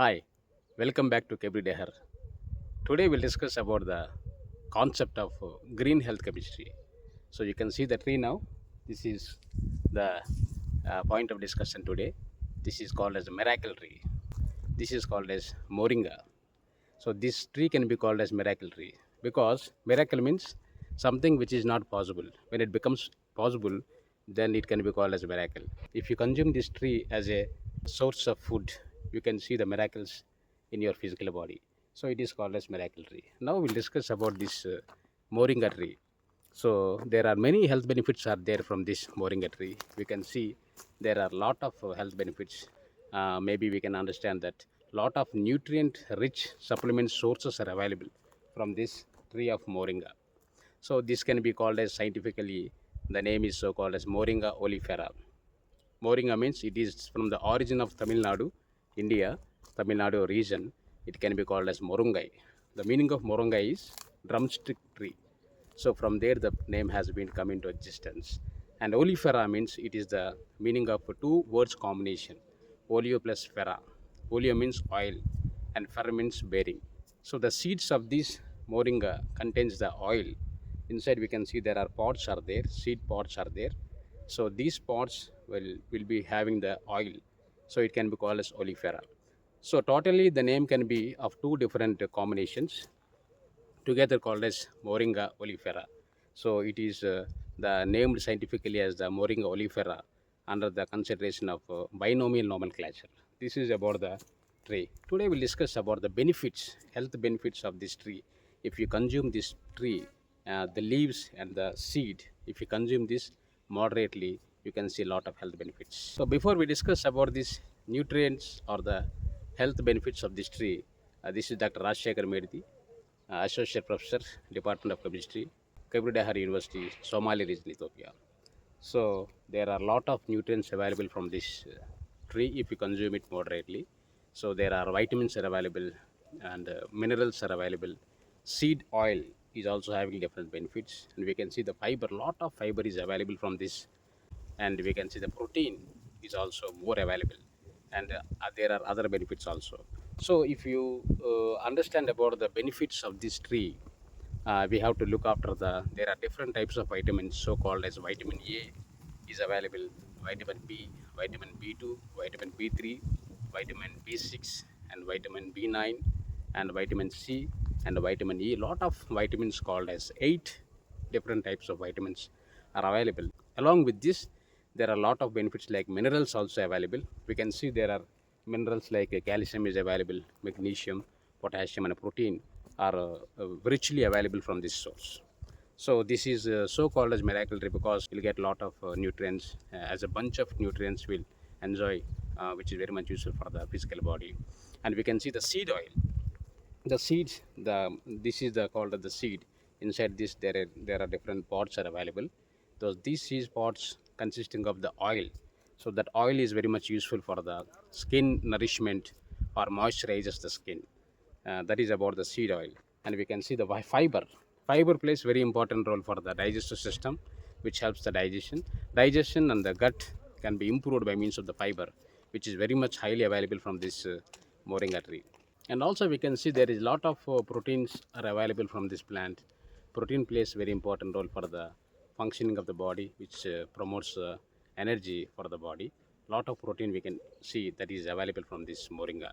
Hi, welcome back to Kabridahar. Today we'll discuss about the concept of green health chemistry. So you can see the tree now. This is the point of discussion today. This is called as a miracle tree. This is called as Moringa. So this tree can be called as miracle tree because miracle means something which is not possible. When it becomes possible, then it can be called as a miracle. If you consume this tree as a source of food, you can see the miracles in your physical body. So it is called as miracle tree. Now we'll discuss about this moringa tree. So there are many health benefits are there from this moringa tree. We can see there are lot of health benefits. Maybe we can understand that lot of nutrient rich supplement sources are available from this tree of moringa. So this can be called as scientifically, the name is so called as Moringa oleifera. Moringa means it is from the origin of Tamil Nadu, India, Tamil Nadu region. It can be called as Morungai. The meaning of Morungai is drumstick tree. So from there the name has been come into existence. And oleifera means it is the meaning of two words combination. Oleo plus fera. Oleo means oil and fera means bearing. So the seeds of this moringa contains the oil. Inside we can see there are pods are there, seed pods are there. So these pods will be having the oil. So it can be called as oleifera. So totally the name can be of two different combinations together called as Moringa oleifera. So it is the named scientifically as the Moringa oleifera under the consideration of binomial nomenclature. This is about the tree. Today we'll discuss about the benefits, health benefits of this tree. If you consume this tree, the leaves and the seed, if you consume this moderately, you can see a lot of health benefits. So before we discuss about these nutrients or the health benefits of this tree, this is Dr. Rajshekhar Meddi, Associate Professor, Department of Chemistry, Kabridahar University, Somali region, Ethiopia. So there are a lot of nutrients available from this tree if you consume it moderately. So there are vitamins are available and minerals are available. Seed oil is also having different benefits, and we can see the fiber. Lot of fiber is available from this, and we can see the protein is also more available, and there are other benefits also. So if you understand about the benefits of this tree, we have to look after there are different types of vitamins so called as vitamin A is available, vitamin B, vitamin B2, vitamin B3, vitamin B6, and vitamin B9, and vitamin C, and vitamin E. Lot of vitamins called as 8 different types of vitamins are available. Along with this, there are a lot of benefits like minerals also available. We can see there are minerals like calcium is available, magnesium, potassium, and protein are richly available from this source. So this is so called as miracle tree because you'll get a lot of nutrients as a bunch of nutrients will enjoy, which is very much useful for the physical body. And we can see the seed oil, the seeds, this is the called the seed. Inside this there are different pods are available. These seed pods consisting of the oil. So that oil is very much useful for the skin nourishment or moisturizes the skin. That is about the seed oil. And we can see the fiber plays very important role for the digestive system, which helps the digestion and the gut can be improved by means of the fiber, which is very much highly available from this moringa tree. And also we can see there is a lot of proteins are available from this plant. Protein plays very important role for the functioning of the body, which promotes energy for the body. Lot of protein we can see that is available from this moringa.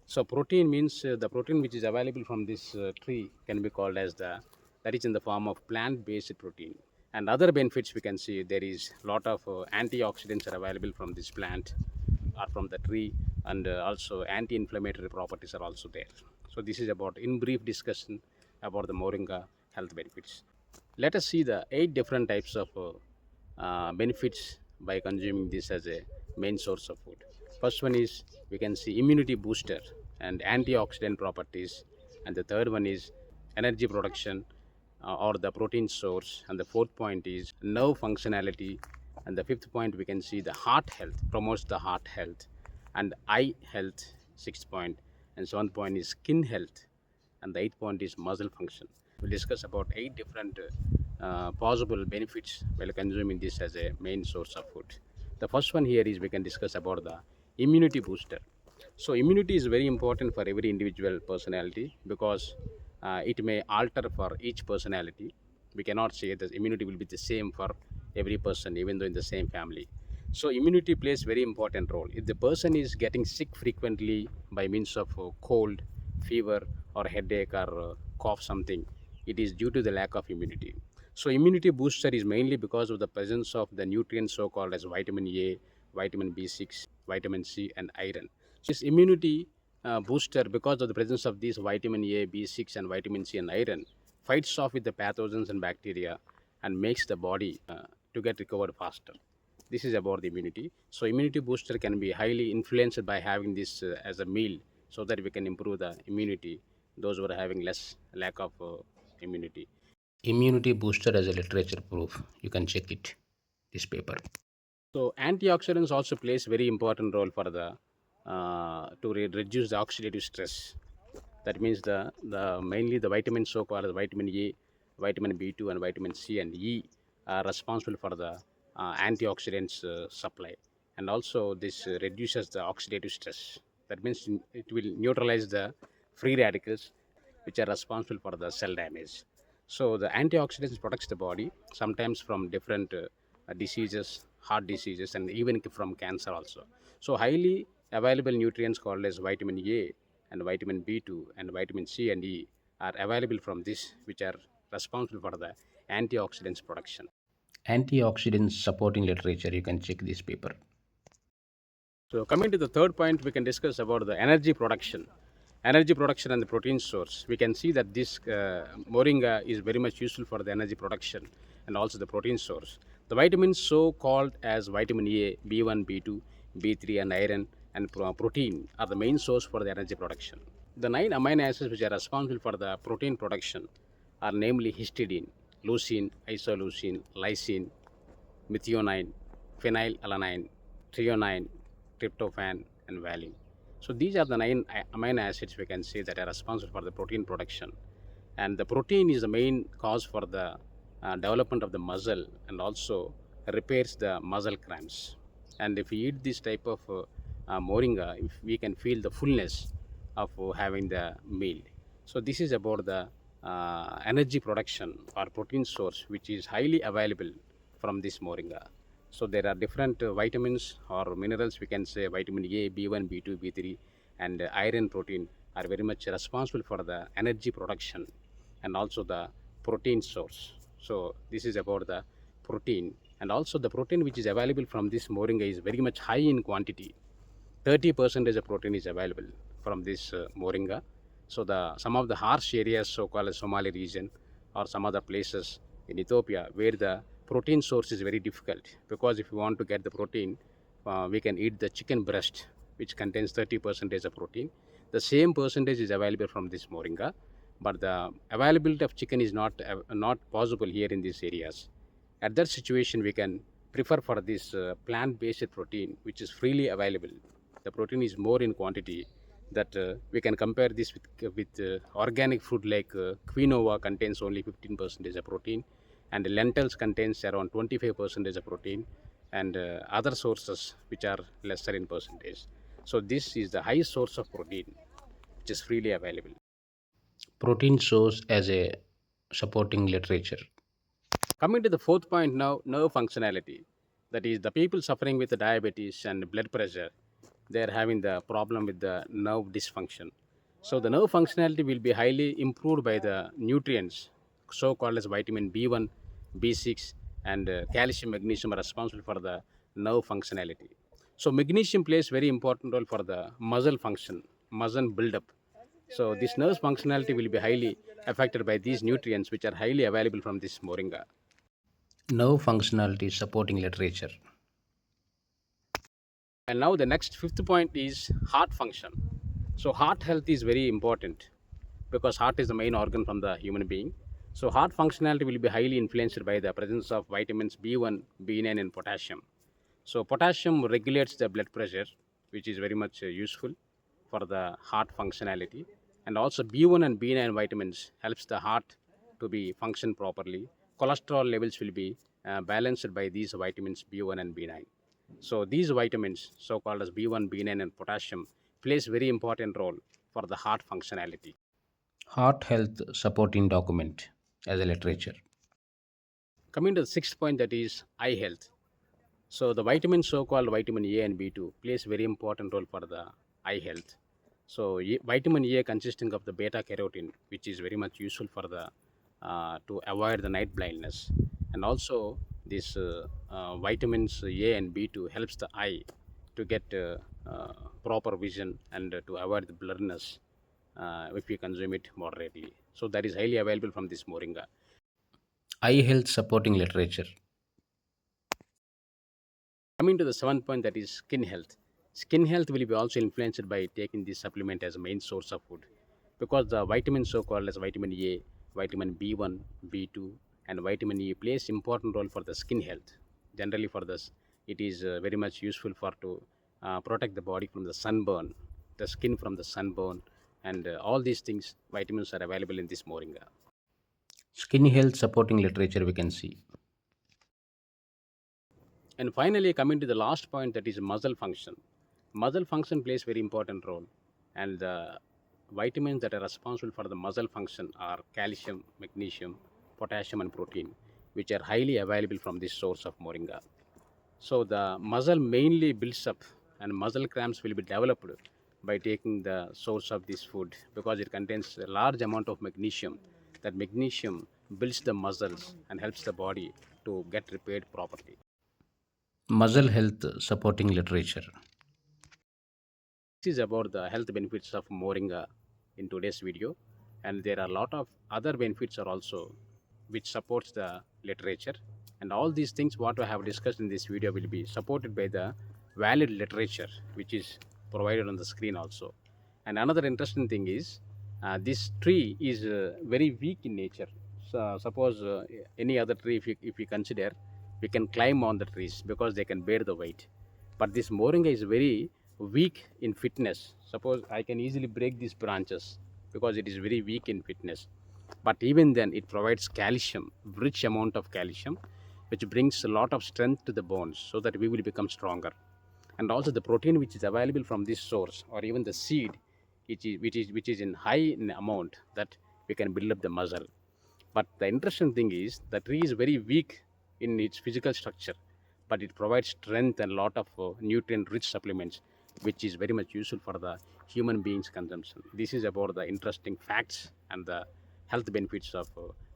So protein means the protein which is available from this tree can be called as the, that is in the form of plant based protein. And other benefits we can see there is lot of antioxidants are available from this plant or from the tree, and also anti-inflammatory properties are also there. So this is about in brief discussion about the moringa health benefits. Let us see the 8 different types of benefits by consuming this as a main source of food. First one is we can see immunity booster and antioxidant properties, and the third one is energy production or the protein source, and the fourth point is nerve functionality, and the fifth point we can see the heart health, promotes the heart health, and eye health, sixth point, and seventh point is skin health, and the eighth point is muscle function. We'll discuss about 8 different possible benefits while consuming this as a main source of food. The first one here is we can discuss about the immunity booster. So immunity is very important for every individual personality because it may alter for each personality. We cannot say that immunity will be the same for every person even though in the same family. So immunity plays very important role. If the person is getting sick frequently by means of cold, fever, or headache, or cough something, it is due to the lack of immunity. So immunity booster is mainly because of the presence of the nutrients so called as vitamin A, vitamin B6, vitamin C, and iron. So this immunity booster, because of the presence of these vitamin A, B6, and vitamin C and iron, fights off with the pathogens and bacteria and makes the body to get recovered faster. This is about the immunity. So immunity booster can be highly influenced by having this as a meal, so that we can improve the immunity. Those who are having less lack of immunity. Immunity booster as a literature proof. You can check it. This paper. So antioxidants also plays very important role for the to reduce the oxidative stress. That means the mainly the vitamins so called as vitamin A, vitamin B2, and vitamin C and E are responsible for the antioxidants supply, and also this reduces the oxidative stress. That means it will neutralize the free radicals which are responsible for the cell damage. So the antioxidants protects the body sometimes from different diseases, heart diseases, and even from cancer also. So highly available nutrients called as vitamin A and vitamin B2 and vitamin C and E are available from this, which are responsible for the antioxidants production. Antioxidants supporting literature. You can check this paper. So coming to the third point, we can discuss about the energy production. Energy production and the protein source. We can see that this moringa is very much useful for the energy production and also the protein source. The vitamins so called as vitamin A, B1, B2, B3, and iron and protein are the main source for the energy production. The 9 amino acids which are responsible for the protein production are namely histidine, leucine, isoleucine, lysine, methionine, phenylalanine, threonine, tryptophan, and valine. So these are the 9 amino acids we can say that are responsible for the protein production. And the protein is the main cause for the development of the muscle and also repairs the muscle cramps. And if we eat this type of moringa, if we can feel the fullness of having the meal. So this is about the energy production or protein source which is highly available from this moringa. So there are different vitamins or minerals. We can say vitamin A, B1, B2, B3, and iron protein are very much responsible for the energy production and also the protein source. So this is about the protein, and also the protein which is available from this moringa is very much high in quantity. 30% of protein is available from this moringa. So the some of the harsh areas, so called Somali region, or some other places in Ethiopia, where the protein source is very difficult, because if you want to get the protein, we can eat the chicken breast, which contains 30% of protein. The same percentage is available from this moringa, but the availability of chicken is not possible here in these areas. At that situation, we can prefer for this plant-based protein, which is freely available. The protein is more in quantity. That we can compare this with organic food like quinoa contains only 15% of protein, and lentils contains around 25% of protein, and other sources which are lesser in percentage. So this is the highest source of protein which is freely available. Protein source as a supporting literature. Coming to the fourth point now, nerve functionality. That is, the people suffering with the diabetes and blood pressure, they are having the problem with the nerve dysfunction. So the nerve functionality will be highly improved by the nutrients, so called as vitamin B1, B6, and calcium, magnesium are responsible for the nerve functionality. So magnesium plays very important role for the muscle function, muscle buildup. So this nerve functionality will be highly affected by these nutrients which are highly available from this moringa. Nerve functionality supporting literature. And now the next fifth point is heart function. So heart health is very important because heart is the main organ from the human being. So heart functionality will be highly influenced by the presence of vitamins B1, B9, and potassium. So potassium regulates the blood pressure, which is very much useful for the heart functionality. And also B1 and B9 vitamins helps the heart to be function properly. Cholesterol levels will be balanced by these vitamins B1 and B9. So these vitamins, so called as B1, B9, and potassium, plays very important role for the heart functionality. Heart health supporting document as a literature. Coming to the sixth point, that is eye health. So the vitamins, so-called vitamin A and B2, plays very important role for the eye health. So vitamin A consisting of the beta carotene, which is very much useful for the to avoid the night blindness, and also this vitamins A and B2 helps the eye to get proper vision and to avoid the blurriness if we consume it moderately. So that is highly available from this moringa. Eye health supporting literature. Coming to the seventh point, that is skin health. Skin health will be also influenced by taking this supplement as a main source of food, because the vitamins, so called as vitamin A, vitamin B1, B2, and vitamin E, plays important role for the skin health. Generally for this, it is very much useful for to protect the body from the sunburn, the skin from the sunburn, and all these things vitamins are available in this moringa. Skin health supporting literature we can see. And finally, coming to the last point, that is muscle function. Muscle function plays very important role, and the vitamins that are responsible for the muscle function are calcium, magnesium, potassium, and protein, which are highly available from this source of moringa. So the muscle mainly builds up, and muscle cramps will be developed by taking the source of this food, because it contains a large amount of magnesium. That magnesium builds the muscles and helps the body to get repaired properly. Muscle health supporting literature. This is about the health benefits of moringa in today's video, and there are a lot of other benefits are also which supports the literature, and all these things what I have discussed in this video will be supported by the valid literature which is provided on the screen also. And another interesting thing is this tree is very weak in nature. So suppose any other tree, if you consider, we can climb on the trees because they can bear the weight, but this moringa is very weak in fitness. Suppose I can easily break these branches because it is very weak in fitness, but even then it provides calcium, rich amount of calcium, which brings a lot of strength to the bones so that we will become stronger. And also the protein which is available from this source, or even the seed which is in high in amount, that we can build up the muscle. But the interesting thing is the tree is very weak in its physical structure, but it provides strength and lot of nutrient-rich supplements, which is very much useful for the human beings' consumption. This is about the interesting facts and the health benefits of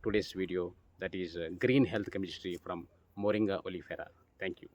today's video. That is green health chemistry from Moringa Oliefera. Thank you.